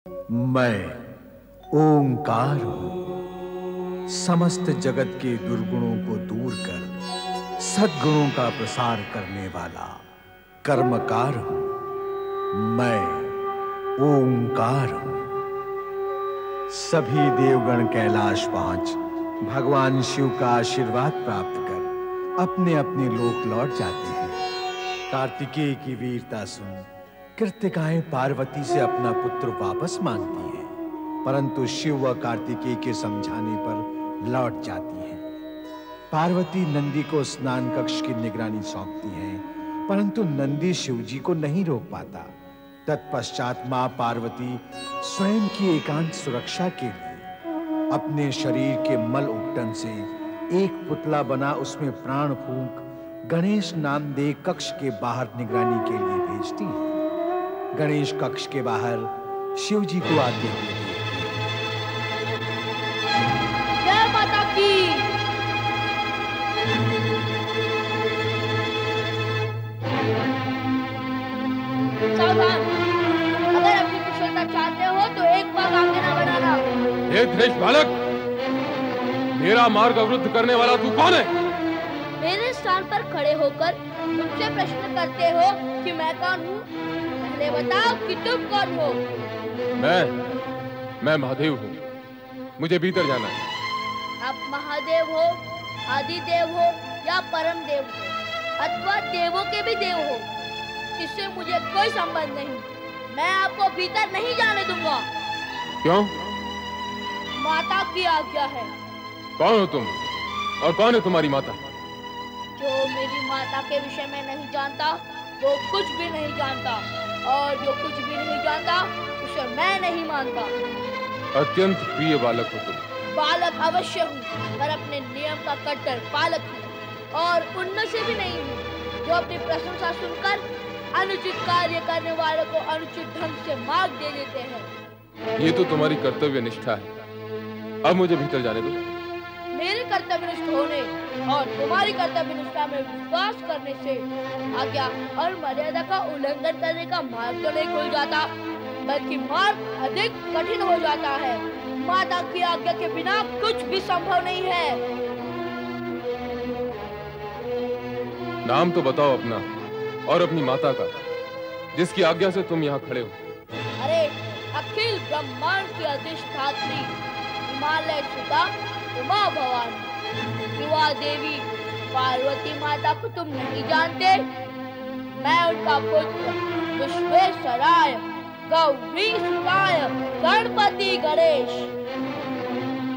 मैं ओंकार हूं, समस्त जगत के दुर्गुणों को दूर कर सद्गुणों का प्रसार करने वाला कर्मकार हूं। मैं ओंकार हूं। सभी देवगण कैलाश पहुंच भगवान शिव का आशीर्वाद प्राप्त कर अपने अपने लोक लौट जाते हैं। कार्तिकेय की वीरता सुन कृत्तिकाएं पार्वती से अपना पुत्र वापस मांगती हैं, परंतु शिव व कार्तिकेय के समझाने पर लौट जाती हैं। पार्वती नंदी को स्नान कक्ष की निगरानी सौंपती हैं, परंतु नंदी शिवजी को नहीं रोक पाता। तत्पश्चात मां पार्वती स्वयं की एकांत सुरक्षा के लिए अपने शरीर के मल उपटन से एक पुतला बना उसमें प्राण फूंक गणेश नामदेव कक्ष के बाहर निगरानी के लिए भेजती है। गणेश कक्ष के बाहर शिवजी को आते हुए जय माता की। सावधान, अगर अपनी कुशलता चाहते हो तो एक बार आगे ना बढ़ाना। हे धृष्ट बालक, मेरा मार्ग अवरुद्ध करने वाला तू कौन है? मेरे स्थान पर खड़े होकर मुझसे प्रश्न करते हो कि मैं कौन हूँ? पहले बताओ कि तुम कौन हो? मैं महादेव हूँ। मुझे भीतर जाना है। आप महादेव हो, आदिदेव हो या परम देव हो अथवा देवों के भी देव हो, इससे मुझे कोई संबंध नहीं। मैं आपको भीतर नहीं जाने दूंगा। क्यों? माता की आज्ञा है। कौन हो तुम और कौन है तुम्हारी माता? जो मेरी माता के विषय में नहीं जानता वो कुछ भी नहीं जानता, और जो कुछ भी नहीं जानता उसे मैं नहीं मानता। अत्यंत प्रिय बालक हो तुम। बालक अवश्य हूँ, पर अपने नियम का कट्टर पालक हूँ, और उनमें से भी नहीं हूँ जो अपनी प्रशंसा सुनकर अनुचित कार्य करने वालों को अनुचित ढंग से मार्ग दे देते हैं। ये तो तुम्हारी कर्तव्य निष्ठा है। अब मुझे भीतर जाने दो। मेरे कर्तव्यनिष्ठ होने और तुम्हारी कर्तव्यनिष्ठा में विश्वास करने से आज्ञा और मर्यादा का उल्लंघन करने का मार्ग तो नहीं खुल जाता, बल्कि मार्ग अधिक कठिन हो जाता है। माता की आज्ञा के बिना कुछ भी संभव नहीं है। नाम तो बताओ अपना और अपनी माता का, जिसकी आज्ञा से तुम यहाँ खड़े हो। अरे अखिल ब्रह्मांड की अधिष्ठात्री हिमालय सुता उमा भवानी शिवा देवी पार्वती माता को तुम नहीं जानते? मैं उनका पुत्र विश्वेश्वराय गौरी सुताय गणपति गणेश।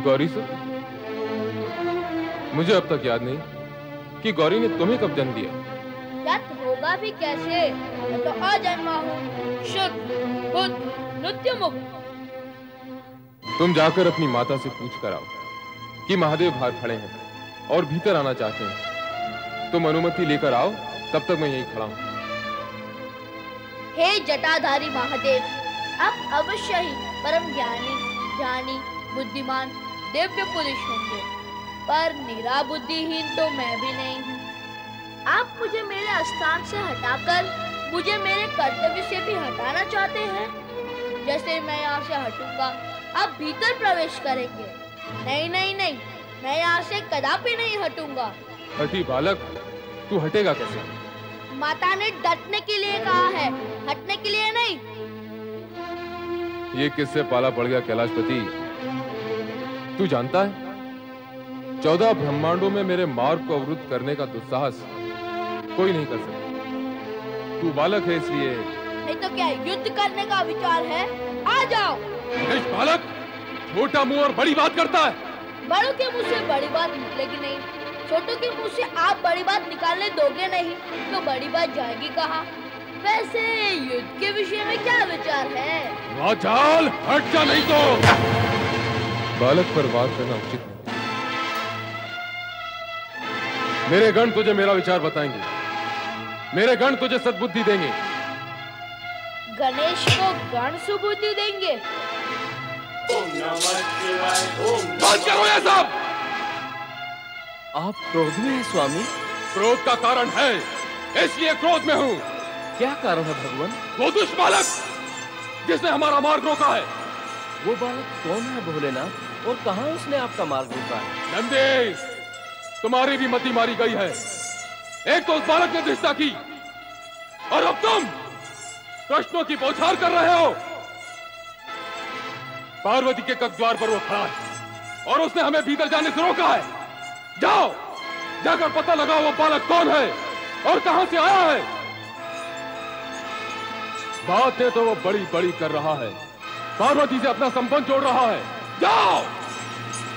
गौरी सुत? मुझे अब तक याद नहीं कि गौरी ने तुम्हें कब जन्म दिया। याद होगा भी कैसे? मैं तो अजन्मा हूँ, शुद्ध बुद्ध नित्य मुक्त। तुम जाकर अपनी माता से पूछ कर आओ कि महादेव बाहर खड़े हैं और भीतर आना चाहते हैं। तुम अनुमति लेकर आओ, तब तक मैं यहीं खड़ा हूं। हे जटाधारी महादेव, आप अवश्य ही परम ज्ञानी, ध्यानी, बुद्धिमान, दिव्य पुरुष होंगे, पर निरा बुद्धिहीन तो मैं भी नहीं हूँ। आप मुझे मेरे स्थान से हटाकर मुझे मेरे कर्तव्य से भी हटाना चाहते हैं। जैसे मैं यहाँ से हटूंगा, आप भीतर प्रवेश करेंगे। नहीं नहीं नहीं, मैं यहाँ से कदापि नहीं हटूंगा। हटी बालक, तू हटेगा कैसे? माता ने डटने के लिए कहा है, हटने के लिए नहीं। ये किससे पाला पड़ गया कैलाशपति? तू जानता है 14 ब्रह्मांडों में मेरे मार्ग को अवरुद्ध करने का दुस्साहस कोई नहीं कर सकता। तू बालक है इसलिए। नहीं तो क्या युद्ध करने का विचार है? आ जाओ। बालक छोटा मुंह और बड़ी बात करता है। बड़ों के मुंह से बड़ी बात निकलेगी नहीं, छोटों के मुंह से आप बड़ी बात निकालने दोगे नहीं तो बड़ी बात जाएगी कहाँ? वैसे युद्ध के विषय में क्या विचार है? वाचाल, हट जा नहीं तो। बालक पर बात करना उचित नहीं। मेरे गण तुझे मेरा विचार बताएंगे। मेरे गण तुझे सद्बुद्धि देंगे। गणेश को गण सुबुद्धि देंगे? बात करो ये सब। आप क्रोध में हैं स्वामी? क्रोध का कारण है, इसलिए क्रोध में हूँ। क्या कारण है भगवान? वो दुष्ट बालक जिसने हमारा मार्ग रोका है। वो बालक कौन है भोलेनाथ, और कहाँ उसने आपका मार्ग रोका है? नंदी, तुम्हारी भी मति मारी गई है। एक तो उस बालक ने दृष्टा की, और अब तुम प्रश्नों की बौछार कर रहे हो। पार्वती के कक्ष द्वार पर वो खड़ा है और उसने हमें भीतर जाने से रोका है। जाओ, जाकर पता लगाओ वो बालक कौन है और कहां से आया है। बातें तो वो बड़ी बड़ी कर रहा है, पार्वती से अपना संबंध जोड़ रहा है। जाओ,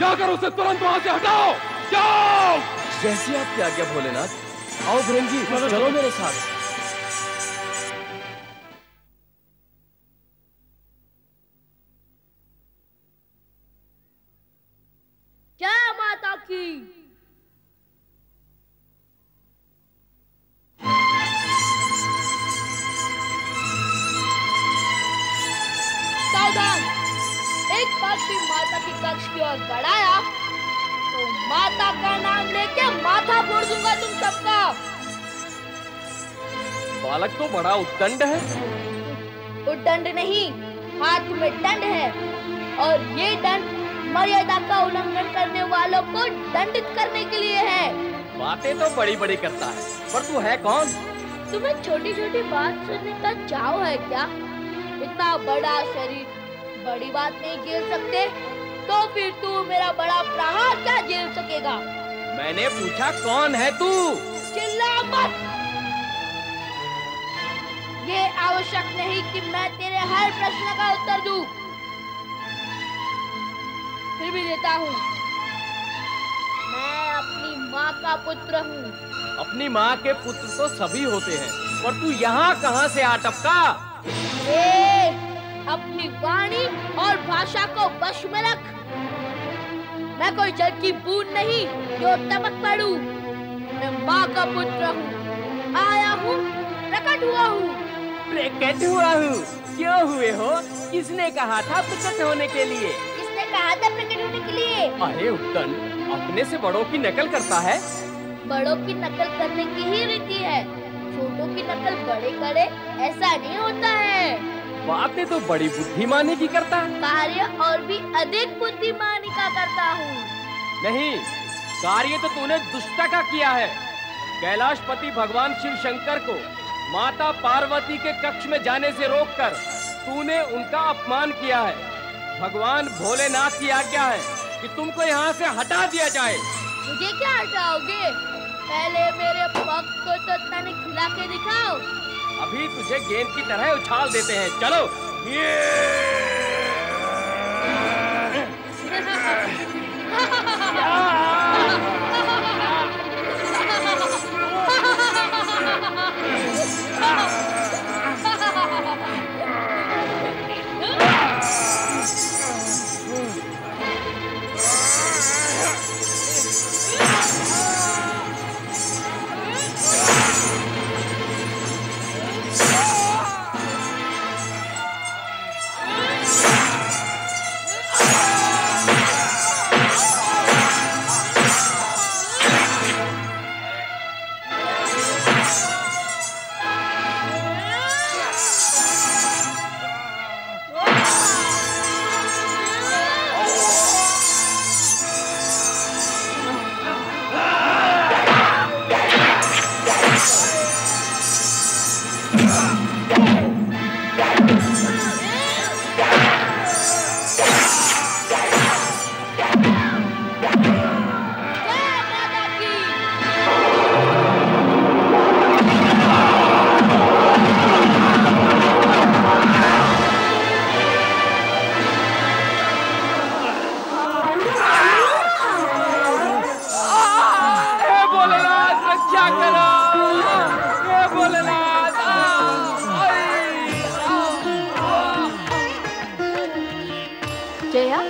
जाकर उसे तुरंत वहां से हटाओ। जाओ। जैसी आपकी आज्ञा भोलेनाथ। आओ भृंगी, चलो मेरे साथ। जय माता की। सावधान, एक बार भी माता की कक्ष की ओर बढ़ाया तो माता का नाम लेके माथा फोड़ दूंगा तुम सबका। बालक तो बड़ा उद्दंड है। उद्दंड नहीं, हाथ में दंड है, और ये दंड मर्यादा का उल्लंघन करने वालों को दंडित करने के लिए है। बातें तो बड़ी बड़ी करता है, पर तू है कौन? तुम्हें छोटी छोटी बात सुनने का चाव है क्या? इतना बड़ा शरीर बड़ी बात नहीं झेल सकते, तो फिर तू मेरा बड़ा प्रहार क्या झेल सकेगा? मैंने पूछा कौन है तू? चिल्ला मत। ये आवश्यक नहीं कि मैं तेरे हर प्रश्न का उत्तर दूं, फिर भी देता हूँ। मैं अपनी माँ का पुत्र हूँ। अपनी माँ के पुत्र तो सभी होते हैं, पर तू यहाँ कहाँ से आ टपका? अपनी वाणी और भाषा को वश में रख। मैं कोई जल की बूंद नहीं जो टपक पड़ूं। मैं माँ का पुत्र हूँ, आया हूँ, प्रकट हुआ हूँ। प्रकट हुआ हूँ? क्यों हुए हो? किसने कहा था प्रकट होने के लिए? किसने कहा था प्रकट होने के लिए? अरे उत्तन, अपने से बड़ों की नकल करता है। बड़ों की नकल करने की ही रीति है, छोटों की नकल बड़े करे ऐसा नहीं होता है। बातें तो बड़ी बुद्धिमानी की करता है। कार्य और भी अधिक बुद्धिमानी का करता हूँ। नहीं, कार्य तो तूने दुष्टता का किया है। कैलाशपति भगवान शिव शंकर को माता पार्वती के कक्ष में जाने से रोककर तूने उनका अपमान किया है। भगवान भोलेनाथ की आज्ञा है कि तुमको यहाँ से हटा दिया जाए। मुझे क्या हटाओगे? पहले मेरे पग को तो तने खिला के दिखाओ। अभी तुझे गेंद की तरह उछाल देते हैं, चलो। जया,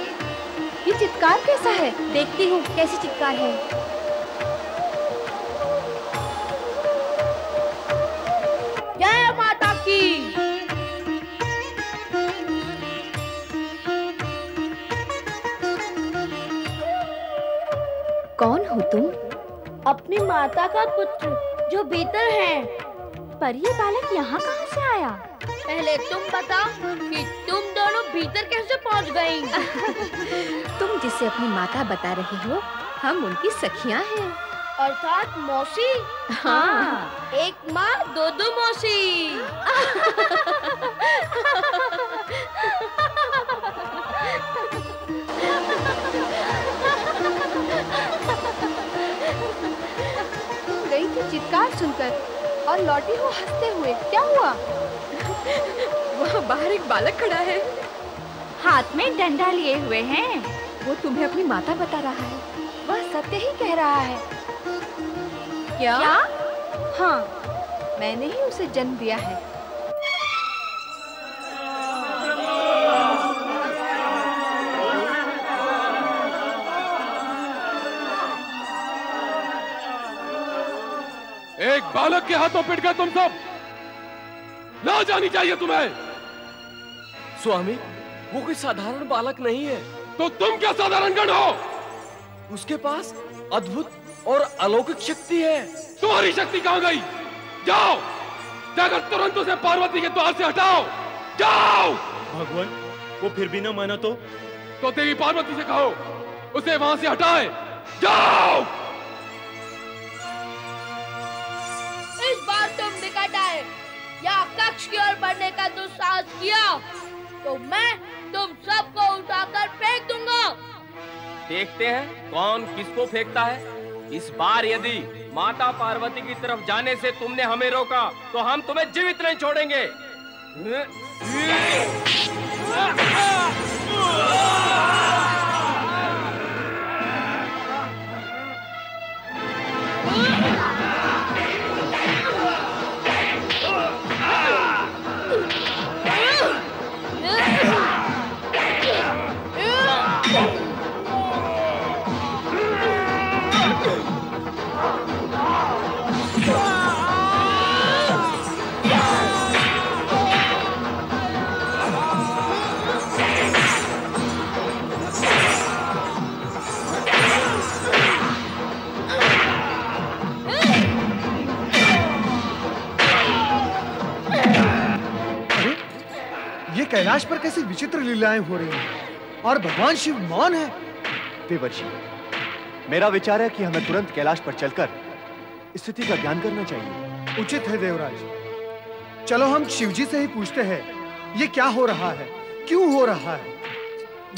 ये चित्कार कैसा है? देखती हूँ कैसी चित्कार है। जय माता की। कौन हो तुम? अपनी माता का पुत्र जो भीतर है। पर ये बालक यहाँ कहाँ से आया? पहले तुम बताओ कि तुम दोनों भीतर कैसे पहुंच गई? तुम जिसे अपनी माता बता रही हो, हम उनकी सखियां हैं। अर्थात मौसी? हाँ। एक माँ दो दो मौसी। तुम गई थी चित्कार सुनकर और लौटी हो हंसते हुए, क्या हुआ? वहाँ बाहर एक बालक खड़ा है, हाथ में डंडा लिए हुए हैं। वो तुम्हें अपनी माता बता रहा है। वह सत्य ही कह रहा है। क्या? हाँ, मैंने ही उसे जन्म दिया है। एक बालक के हाथों पिट गए तुम सब। ना जानी चाहिए तुम्हें। स्वामी, वो कोई साधारण बालक नहीं है। तो तुम क्या साधारण गण हो? उसके पास अद्भुत और अलौकिक शक्ति है। तुम्हारी शक्ति कहां गई? जाओ, जाकर तुरंत उसे पार्वती के द्वार से हटाओ। जाओ। भगवान, वो फिर भी ना माना तो देवी पार्वती से कहो उसे वहां से हटाए। जाओ। इस बार तुम निकट आए या कक्ष की ओर बढ़ने का दुस्साहस किया तो मैं तुम सबको उठाकर फेंक दूंगा। देखते हैं कौन किसको फेंकता है। इस बार यदि माता पार्वती की तरफ जाने से तुमने हमें रोका तो हम तुम्हें जीवित नहीं छोड़ेंगे। कैलाश पर कैसी विचित्र लीलाएं हो रही हैं और भगवान शिव मौन है। देवर्षि, मेरा विचार है कि हमें तुरंत कैलाश पर चलकर स्थिति का ज्ञान करना चाहिए। उचित है देवराज। चलो हम शिवजी से ही पूछते हैं, ये क्या हो रहा है, क्यों हो रहा है।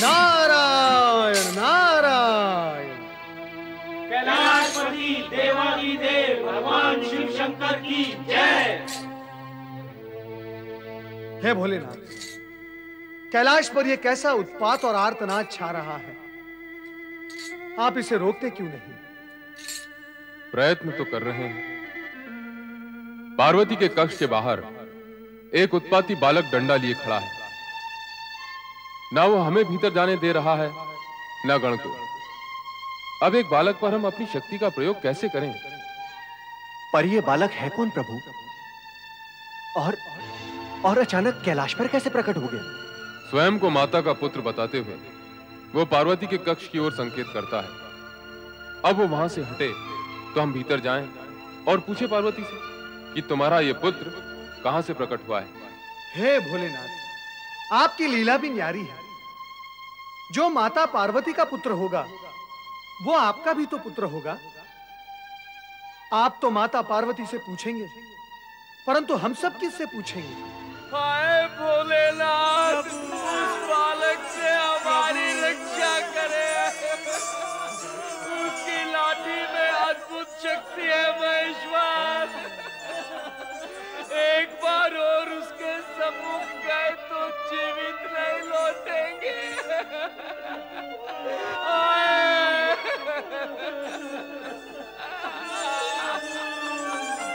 नारायण नारायण। कैलाशपति देवाधिदेव भगवान शिव शंकर की जय। हे भोलेनाथ, कैलाश पर यह कैसा उत्पात और आर्तनाद छा रहा है, आप इसे रोकते क्यों नहीं? प्रयत्न तो कर रहे हैं। पार्वती के कक्ष के बाहर एक उत्पाती बालक डंडा लिए खड़ा है। ना वो हमें भीतर जाने दे रहा है, ना गण को। अब एक बालक पर हम अपनी शक्ति का प्रयोग कैसे करें? पर यह बालक है कौन प्रभु? और अचानक कैलाश पर कैसे प्रकट हो गया? स्वयं को माता का पुत्र बताते हुए वो पार्वती के कक्ष की ओर संकेत करता है। अब वो वहां से हटे तो हम भीतर जाएं और पूछे पार्वती से कि तुम्हारा ये पुत्र कहां से प्रकट हुआ है। हे भोलेनाथ, आपकी लीला भी न्यारी है। जो माता पार्वती का पुत्र होगा वो आपका भी तो पुत्र होगा। आप तो माता पार्वती से पूछेंगे, परंतु हम सब किससे पूछेंगे? हाय भोलेनाथ, उस बालक से हमारी रक्षा करे। उसकी लाठी में अद्भुत शक्ति है महेश्वर। एक बार और उसके सम्मुख गए तो जीवित नहीं लौटेंगे।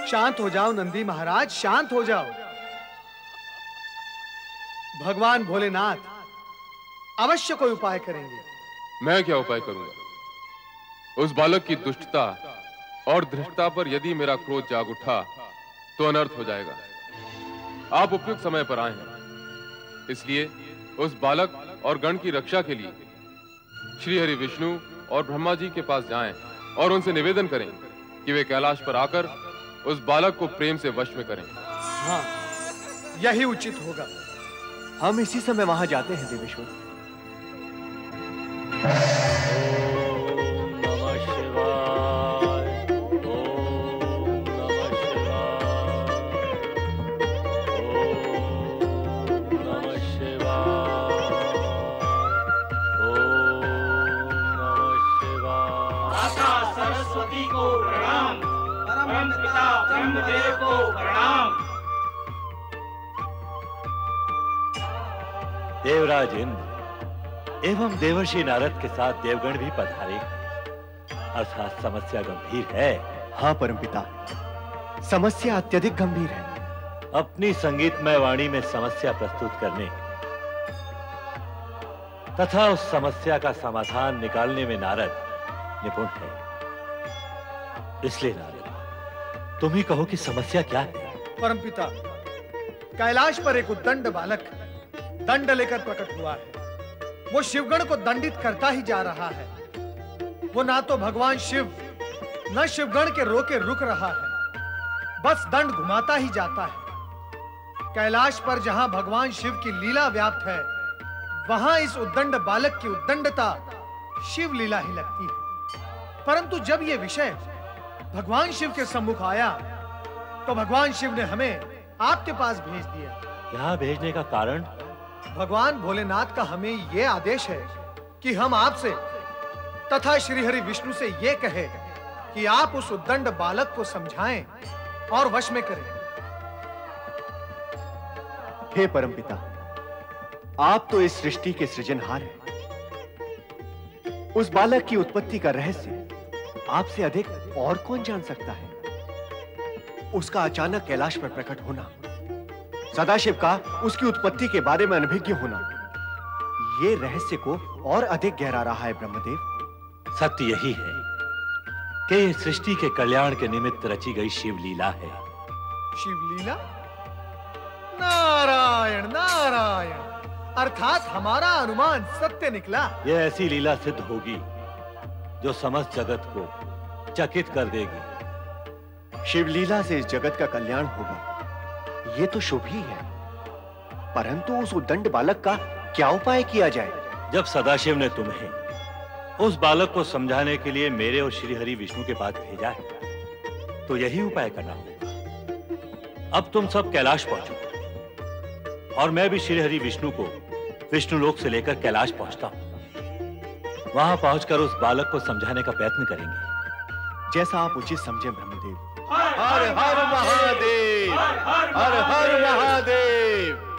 शांत हो जाओ नंदी महाराज, शांत हो जाओ। भगवान भोलेनाथ अवश्य कोई उपाय करेंगे। मैं क्या उपाय करूंगा? उस बालक की दुष्टता और धृष्टता पर यदि मेरा क्रोध जाग उठा तो अनर्थ हो जाएगा। आप उपयुक्त समय पर आए हैं, इसलिए उस बालक और गण की रक्षा के लिए श्री हरि विष्णु और ब्रह्मा जी के पास जाएं और उनसे निवेदन करें कि वे कैलाश पर आकर उस बालक को प्रेम से वश में करें। हाँ, यही उचित होगा। हम इसी समय वहां जाते हैं देवेश्वर। सरस्वती को प्रणाम, परम पिता ब्रह्मदेव को प्रणाम। देवराज इंद्र एवं देवर्षि नारद के साथ देवगण भी पधारे हैं, अर्थात समस्या गंभीर है। हाँ परमपिता, समस्या अत्यधिक गंभीर है। अपनी संगीतमय वाणी में समस्या प्रस्तुत करने तथा उस समस्या का समाधान निकालने में नारद निपुण है। इसलिए नारद, तुम ही कहो कि समस्या क्या है। परमपिता, कैलाश पर एक उद्दंड बालक दंड लेकर प्रकट हुआ है। वो शिवगण को दंडित करता ही जा रहा है। वो ना तो भगवान शिव न शिवगण के रोके रुक रहा है, बस दंड घुमाता ही जाता है। कैलाश पर जहां भगवान शिव की लीला व्याप्त है, वहां इस उद्दंड बालक की उद्दंडता शिव लीला ही लगती है। परंतु जब यह विषय भगवान शिव के सम्मुख आया, तो भगवान शिव ने हमें आपके पास भेज दिया। यहाँ भेजने का कारण? भगवान भोलेनाथ का हमें यह आदेश है कि हम आपसे तथा श्री हरि विष्णु से यह कहे कि आप उस उद्दंड बालक को समझाएं और वश में करें। हे परमपिता, आप तो इस सृष्टि के सृजनहार हैं। उस बालक की उत्पत्ति का रहस्य आपसे अधिक और कौन जान सकता है? उसका अचानक कैलाश पर प्रकट होना, सदाशिव का उसकी उत्पत्ति के बारे में अनभिज्ञ होना, यह रहस्य को और अधिक गहरा रहा है ब्रह्मदेव। सत्य यही है कि ये सृष्टि के कल्याण के निमित्त रची गई शिवलीला है। शिवलीला? नारायण नारायण, अर्थात हमारा अनुमान सत्य निकला। यह ऐसी लीला सिद्ध होगी जो समस्त जगत को चकित कर देगी। शिवलीला से इस जगत का कल्याण होगा, यह तो शुभ ही है। परंतु उस उद्दंड बालक का क्या उपाय किया जाए? जब सदाशिव ने तुम्हें उस बालक को समझाने के लिए मेरे और श्री हरि विष्णु के पास भेजा है, तो यही उपाय करना होगा। अब तुम सब कैलाश पहुंचो और मैं भी श्री हरि विष्णु को विष्णु लोक से लेकर कैलाश पहुंचता हूं। वहां पहुंचकर उस बालक को समझाने का प्रयत्न करेंगे। जैसा आप उचित समझे ब्रह्मदेव। हर हर महादेव, हर हर महादेव।